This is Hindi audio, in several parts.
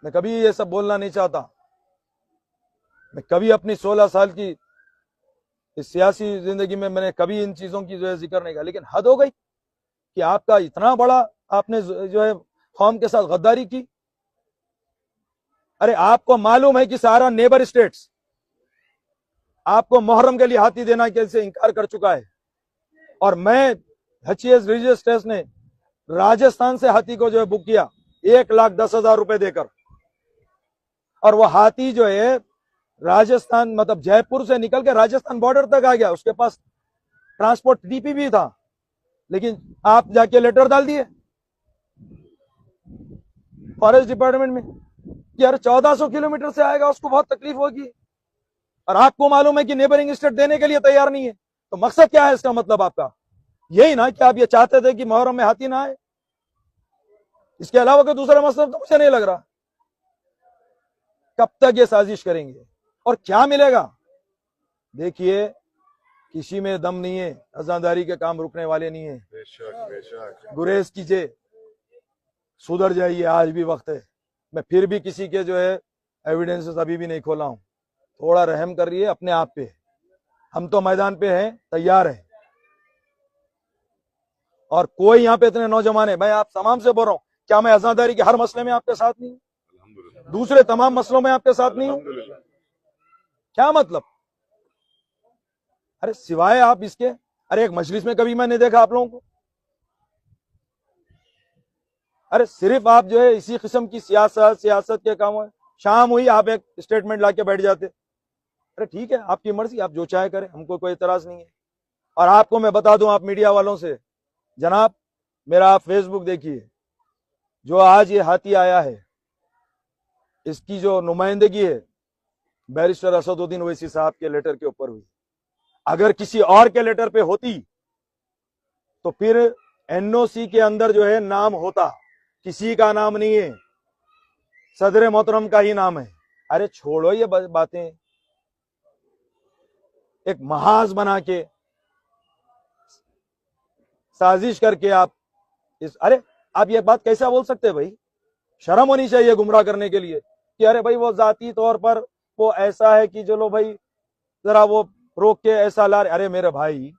मैं कभी ये सब बोलना नहीं चाहता। मैं कभी अपनी 16 साल की इस सियासी जिंदगी में मैंने कभी इन चीजों की जो है जिक्र नहीं किया, लेकिन हद हो गई कि आपका इतना बड़ा आपने जो है कौम के साथ गद्दारी की। अरे आपको मालूम है कि सारा नेबर स्टेट्स आपको मुहर्रम के लिए हाथी देना कैसे इनकार कर चुका है, और मैं एचईएस रिलीजियस ट्रस्ट ने राजस्थान से हाथी को जो है बुक किया 1,10,000 रुपए देकर, और वो हाथी जो है राजस्थान मतलब जयपुर से निकल के राजस्थान बॉर्डर तक आ गया। उसके पास ट्रांसपोर्ट डीपी भी था, लेकिन आप जाके लेटर डाल दिए फॉरेस्ट डिपार्टमेंट में कि यार 1400 किलोमीटर से आएगा, उसको बहुत तकलीफ होगी, और आपको मालूम है कि नेबरिंग स्टेट देने के लिए तैयार नहीं है। तो मकसद क्या है इसका? मतलब आपका यही ना कि आप ये चाहते थे कि मुहर्रम में हाथी ना आए? इसके अलावा कोई दूसरा मकसद तो मुझे नहीं लग रहा। कब तक ये साजिश करेंगे और क्या मिलेगा? देखिए, किसी में दम नहीं है, अजादारी के काम रुकने वाले नहीं है। बेशक गुरेज कीजिए, सुधर जाइए, आज भी वक्त है। मैं फिर भी किसी के जो है एविडेंसेस अभी भी नहीं खोला हूं। थोड़ा रहम करिए अपने आप पे। हम तो मैदान पे हैं, तैयार हैं, और कोई यहाँ पे इतने नौजवान है। मैं आप तमाम से बोल रहा हूं, क्या मैं अजादारी के हर मसले में आपके साथ नहीं हूं? दूसरे तमाम मसलों में आपके साथ नहीं हूं? क्या मतलब? अरे सिवाय आप इसके, अरे एक मजलिस में कभी मैंने देखा आप लोगों को। अरे सिर्फ आप जो है इसी किस्म की सियासत के काम है। शाम हुई आप एक स्टेटमेंट लाके बैठ जाते। अरे ठीक है, आपकी मर्जी, आप जो चाहे करें, हमको कोई इतराज नहीं है। और आपको मैं बता दूं, आप मीडिया वालों से, जनाब मेरा आप फेसबुक देखिए, जो आज ये हाथी आया है इसकी जो नुमाइंदगी है बैरिस्टर असदुद्दीन ओवैसी साहब के लेटर के ऊपर हुई। अगर किसी और के लेटर पे होती तो फिर एनओसी के अंदर जो है नाम होता, किसी का नाम नहीं है, सदर मोहतरम का ही नाम है। अरे छोड़ो ये बातें, एक महाज बना के साजिश करके आप अरे आप ये बात कैसा बोल सकते हैं भाई? शर्म होनी चाहिए गुमराह करने के लिए कि अरे भाई वो जाती तौर पर वो ऐसा है कि चलो भाई जरा वो रोक के ऐसा ला रहे। अरे मेरे भाई,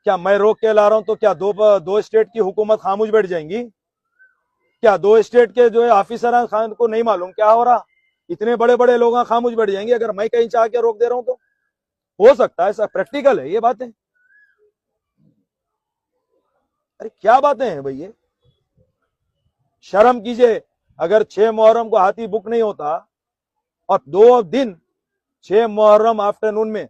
क्या मैं रोक के ला रहा हूं तो क्या दो स्टेट की हुकूमत खामोश बैठ जाएंगी? क्या दो स्टेट के जो है ऑफिसर खान को नहीं मालूम क्या हो रहा? इतने बड़े बड़े लोग खामोश बैठ जाएंगे अगर मैं कहीं चाह के रोक दे रहा हूं? तो हो सकता है, ऐसा प्रैक्टिकल है ये बातें। अरे क्या बातें हैं भाई ये? शर्म कीजिए। अगर 6 मुहर्रम को हाथी बुक नहीं होता और 2 दिन 6 मुहर्रम आफ्टरनून में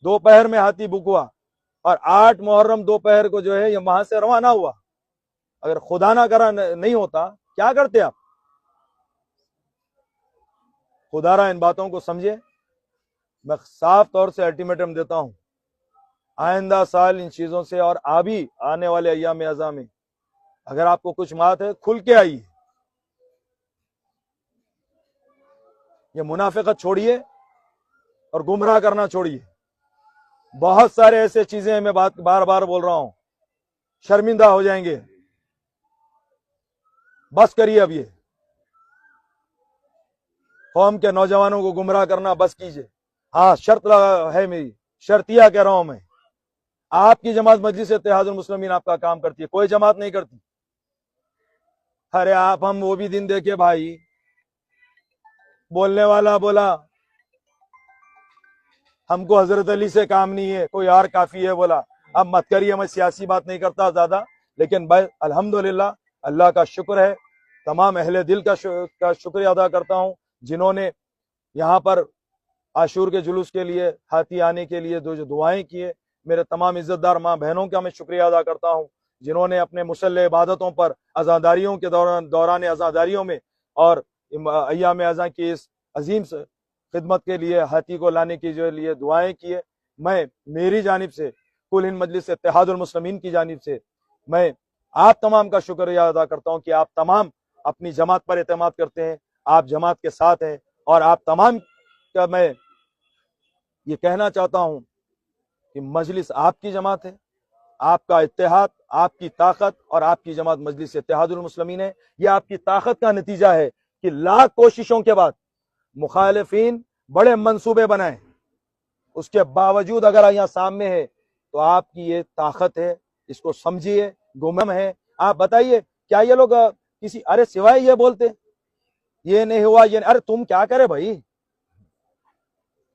दोपहर में हाथी बुक हुआ और 8 मुहर्रम दोपहर को जो है ये वहां से रवाना हुआ, अगर खुदा ना करा नहीं होता, क्या करते आप? खुदारा इन बातों को समझे। मैं साफ तौर से अल्टीमेटम देता हूं, आइंदा साल इन चीजों से और अभी आने वाले अय्याम अज़ा में अगर आपको कुछ बात है, खुल के आइए। ये मुनाफिकत छोड़िए और गुमराह करना छोड़िए। बहुत सारे ऐसे चीजें हैं, मैं बात बार बार बोल रहा हूं, शर्मिंदा हो जाएंगे। बस करिए अब, ये कौम के नौजवानों को गुमराह करना बस कीजिए। हाँ, शर्त है मेरी, शर्तिया कह रहा हूं मैं, आपकी जमात मजलिस इत्तेहादुल मुस्लिमीन आपका काम करती है, कोई जमात नहीं करती। अरे आप हम वो भी दिन देखे भाई, बोलने वाला बोला हमको हजरत अली से काम नहीं है, कोई और काफी है बोला। अब मत करिए, मैं सियासी बात नहीं करता ज्यादा, लेकिन भाई अल्हम्दुलिल्लाह, अल्लाह का शुक्र है, तमाम अहले दिल का शुक्रिया अदा करता हूं जिन्होंने यहाँ पर आशूर के जुलूस के लिए, हाथी आने के लिए जो दुआएं किए। मेरे तमाम इज्जतदार माँ बहनों का मैं शुक्रिया अदा करता हूँ जिन्होंने अपने मुसल्ले इबादतों पर आज़ादारियों के दौरान आज़ादारियों में और अय्याम अज़ा की इस अजीम खिदमत के लिए, हाथी को लाने के जो लिए दुआएं किए। मैं मेरी जानिब से, कुल हिंद मजलिस इत्तेहादुल मुस्लिमीन की जानिब से मैं आप तमाम का शुक्रिया अदा करता हूँ कि आप तमाम अपनी जमात पर एतमाद करते हैं, आप जमात के साथ हैं, और आप तमाम का मैं ये कहना चाहता हूँ कि मजलिस आपकी जमात है, आपका इत्तेहाद, आपकी ताकत और आपकी जमात मजलिस इत्तेहादुल मुस्लिमीन है। यह आपकी ताकत का नतीजा है कि लाख कोशिशों के बाद मुखालिफिन बड़े मंसूबे बनाए, उसके बावजूद अगर यहाँ सामने है तो आपकी ये ताकत है, इसको समझिए, गुमम है। आप बताइए क्या ये लोग किसी, अरे सिवाय ये बोलते ये नहीं हुआ, ये नहीं, अरे तुम क्या करे भाई,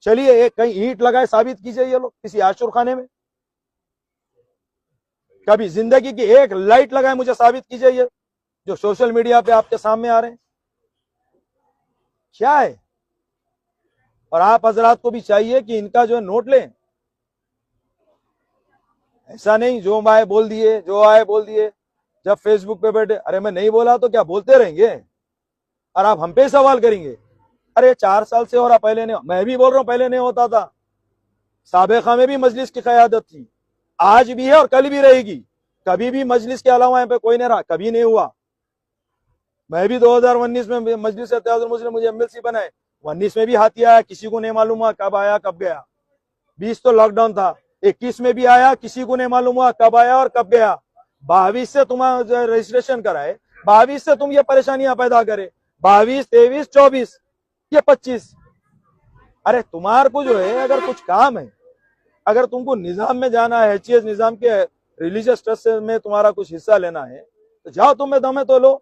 चलिए एक कहीं ईंट लगाए साबित कीजिए ये लोग किसी आशुर खाने में, कभी जिंदगी की एक लाइट लगाए मुझे साबित कीजिए ये जो सोशल मीडिया पे आपके सामने आ रहे हैं क्या है। और आप हजरात को भी चाहिए कि इनका जो है नोट लें, ऐसा नहीं जो आए बोल दिए, जो आए बोल दिए। जब फेसबुक पे बैठे, अरे मैं नहीं बोला तो क्या बोलते रहेंगे और आप हम पे सवाल करेंगे, अरे 4 साल से हो रहा, पहले नहीं, मैं भी बोल रहा हूं पहले नहीं होता था, साबिका में भी मजलिस की क़यादत थी, आज भी है और कल भी रहेगी, कभी भी मजलिस के अलावा यहाँ पे कोई नहीं रहा, कभी नहीं हुआ। मैं भी 2019 में मजलिस इत्तेहादुल मुस्लिम मुझे एमएलसी बनाए, 19 में भी हाथी आया, किसी को नहीं मालूम हुआ कब आया कब गया, 20 तो लॉकडाउन था, 21 में भी आया, किसी को नहीं मालूम हुआ कब आया और कब गया, 22 से तुम रजिस्ट्रेशन कराए, 22 से तुम ये परेशानियां पैदा करे, 22, 23, 24, ये 25। अरे तुम्हारे को जो है अगर कुछ काम है, अगर तुमको निजाम में जाना है, एचईएस निजाम के रिलीजियस ट्रस्ट में तुम्हारा कुछ हिस्सा लेना है तो जाओ, तुम्हें दम है तो लो,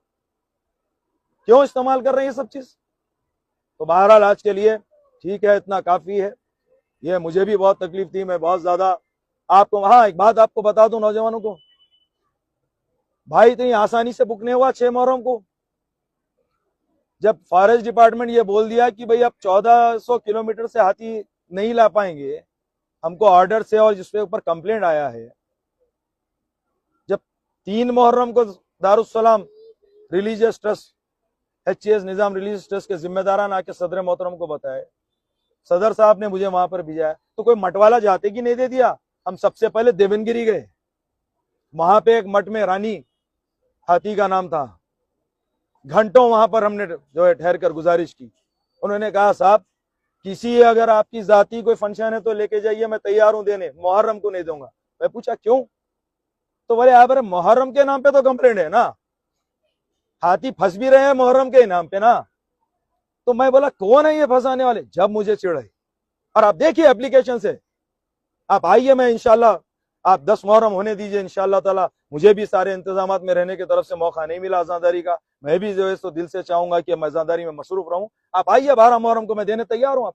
क्यों इस्तेमाल कर रहे हैं ये सब चीज। तो बहरहाल आज के लिए ठीक है, इतना काफी है। ये मुझे भी बहुत तकलीफ थी, मैं बहुत ज्यादा आपको, हाँ एक बात आपको बता दूं नौजवानों को, भाई इतनी आसानी से बुक नहीं हुआ 6 मुहर्रम को। जब फॉरेस्ट डिपार्टमेंट ये बोल दिया कि भाई आप 1400 किलोमीटर से हाथी नहीं ला पाएंगे, हमको ऑर्डर से और जिसके ऊपर कंप्लेंट आया है, जब 3 मुहर्रम को दारुस्सलाम रिलीजियस ट्रस्ट, एचईएस निजाम रिलीजियस ट्रस्ट के जिम्मेदारान आके सदर मोहतरम को बताए, सदर साहब ने मुझे वहां पर भेजा, तो कोई मठवाला जाते कि नहीं दे दिया। हम सबसे पहले देवनगिरी गए, वहां पे एक मठ में रानी हाथी का नाम था, घंटों वहां पर हमने जो है ठहर कर गुजारिश की। उन्होंने कहा साहब किसी अगर आपकी जाती कोई फंक्शन है तो लेके जाइए, मैं तैयार हूं देने, मुहर्रम को नहीं दूंगा। मैं पूछा क्यों, तो बोले आप मुहर्रम के नाम पे तो कंप्लेंट है ना, हाथी फंस भी रहे हैं मुहर्रम के नाम पे ना। तो मैं बोला कौन है ये फंसाने वाले, जब मुझे चिढ़ाई। और आप देखिए एप्लीकेशन से, आप आइए, मैं इंशाल्लाह आप 10 मुहर्रम होने दीजिए इंशाल्लाह ताला, मुझे भी सारे इंतजामात में रहने की तरफ से मौका नहीं मिला अज़ादारी का, मैं भी जो है तो दिल से चाहूंगा कि मैं अज़ादारी में मसरूफ रहूं। आप आइए 12 मुहर्रम को, मैं देने तैयार हूं, आप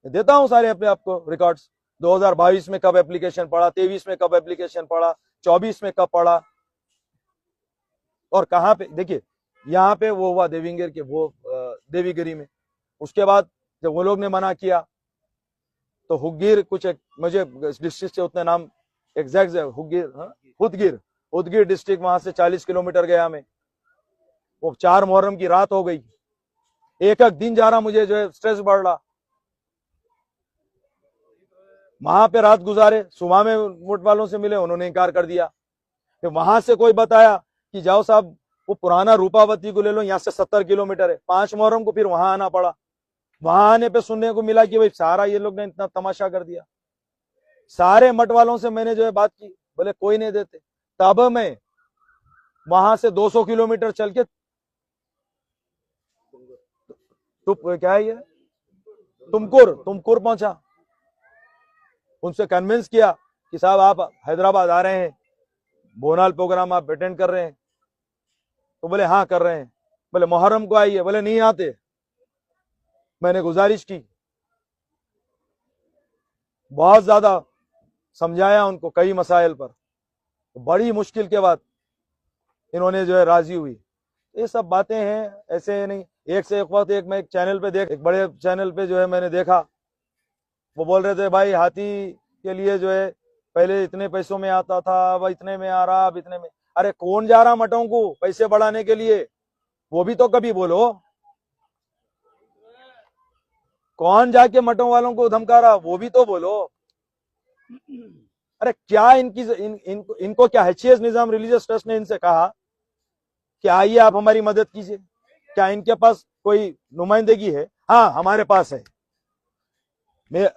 देता हूं सारे अपने आपको रिकॉर्ड्स, 2022 में कब एप्लीकेशन पड़ा, 23 में कब एप्लीकेशन पड़ा, 24 में कब पड़ा और कहां पे। देखिए यहाँ पे वो हुआ देविंगर के वो देवीगिरी में, उसके बाद जब वो लोग ने मना किया तो हुदगीर, कुछ मुझे डिस्ट्रिक्ट से उतने नाम एग्जैक्ट, हुदगीर, उदगीर डिस्ट्रिक्ट, वहां से 40 किलोमीटर गया मैं, वो 4 मुहर्रम की रात हो गई, एक एक दिन जा रहा, मुझे जो है स्ट्रेस बढ़ रहा, वहां पे रात गुजारे, सुबह में वोट वालों से मिले, उन्होंने इनकार कर दिया। फिर वहां से कोई बताया कि जाओ साहब वो पुराना रूपावती को ले लो, यहाँ से 70 किलोमीटर है, 5 मुहर्रम को फिर वहां आना पड़ा। वहां आने पे सुनने को मिला कि भाई सारा ये लोग ने इतना तमाशा कर दिया। सारे मठ वालों से मैंने जो है बात की, बोले कोई नहीं देते। तब मैं वहां से 200 किलोमीटर चल के क्या है ये तुमकुर पहुंचा, उनसे कन्विंस किया कि साहब आप हैदराबाद आ रहे हैं, बोनाल प्रोग्राम आप अटेंड कर रहे हैं, तो बोले हाँ कर रहे हैं। बोले मुहर्रम को आइए, बोले नहीं आते। मैंने गुजारिश की, बहुत ज्यादा समझाया उनको कई मसाइल पर, तो बड़ी मुश्किल के बाद इन्होंने जो है राजी हुई। ये सब बातें हैं, ऐसे नहीं। एक से एक वक्त मैं एक चैनल पे एक बड़े चैनल पे जो है मैंने देखा, वो बोल रहे थे भाई हाथी के लिए जो है पहले इतने पैसों में आता था, अब इतने में आ रहा, अब इतने में। अरे कौन जा रहा मठों को पैसे बढ़ाने के लिए, वो भी तो कभी बोलो। कौन जाके मठों वालों को धमका रहा, वो भी तो बोलो। अरे क्या इनको क्या एचईएस निजाम रिलीजियस ट्रस्ट ने इनसे कहा कि आइए आप हमारी मदद कीजिए? क्या इनके पास कोई नुमाइंदगी है? हाँ हमारे पास है।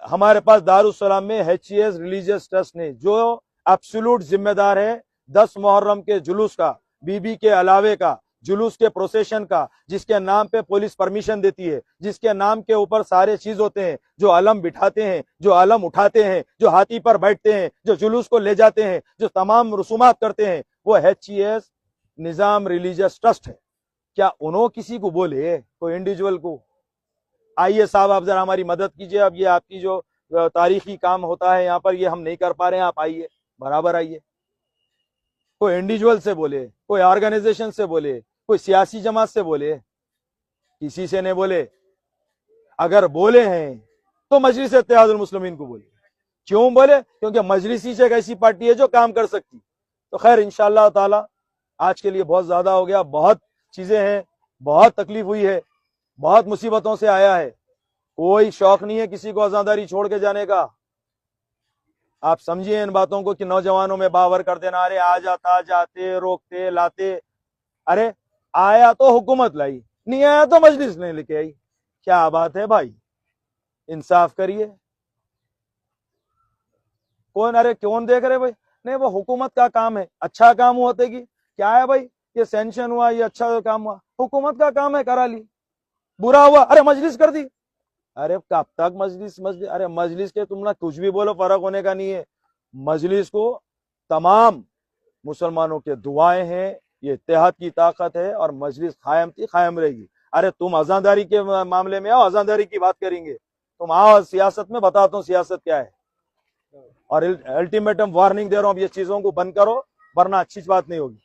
हमारे पास दारुस्सलाम में एचईएस रिलीजियस ट्रस्ट ने जो एब्सोल्यूट जिम्मेदार है 10 मुहर्रम के जुलूस का, बीबी के अलावे का, जुलूस के प्रोसेशन का, जिसके नाम पे पुलिस परमिशन देती है, जिसके नाम के ऊपर सारे चीज होते हैं, जो अलम बिठाते हैं, जो अलम उठाते हैं, जो हाथी पर बैठते हैं, जो जुलूस को ले जाते हैं, जो तमाम रसूमात करते हैं, वो HES निजाम रिलीजियस ट्रस्ट है। क्या उन्होंने किसी को बोले, कोई इंडिविजुअल को, आइए साहब आप जरा हमारी मदद कीजिए, अब ये आपकी जो तारीखी काम होता है यहाँ पर ये हम नहीं कर पा रहे हैं, आप आइए, बराबर आइए। कोई इंडिविजुअल से बोले, कोई ऑर्गेनाइजेशन से बोले, कोई सियासी जमात से बोले, किसी से नहीं बोले। अगर बोले हैं तो मजलिस इत्तेहादुल मुस्लिमीन को बोले। क्यों बोले? क्योंकि मजलिस ही एक ऐसी पार्टी है जो काम कर सकती। तो खैर इंशाअल्लाह ताला आज के लिए बहुत ज्यादा हो गया, बहुत चीजें हैं, बहुत तकलीफ हुई है, बहुत मुसीबतों से आया है। कोई शौक नहीं है किसी को आजादारी छोड़ के जाने का। आप समझिए इन बातों को कि नौजवानों में बावर कर देना, अरे आ जाता, जाते, रोकते, लाते। अरे आया तो हुकूमत लाई, नहीं आया तो मजलिस नहीं लेके आई। क्या बात है भाई, इंसाफ करिए। कौन, अरे कौन देख रहे भाई? नहीं, वो हुकूमत का काम है, अच्छा काम होते कि क्या है भाई, ये सैंक्शन हुआ, ये अच्छा काम हुआ, हुकूमत का काम है, करा ली। बुरा हुआ, अरे मजलिस कर दी। अरे कब तक मजलिस मजलिस? अरे मजलिस के तुम ना कुछ भी बोलो, फर्क होने का नहीं है। मजलिस को तमाम मुसलमानों के दुआएं हैं, ये इत्तेहाद की ताकत है, और मजलिस कायम थी, कायम रहेगी। अरे तुम अजादारी के मामले में आओ, अजादारी की बात करेंगे। तुम आओ सियासत में, बताता हूँ सियासत क्या है। और अल्टीमेटम वार्निंग दे रहा हूँ, ये चीजों को बंद करो, वरना अच्छी बात नहीं होगी।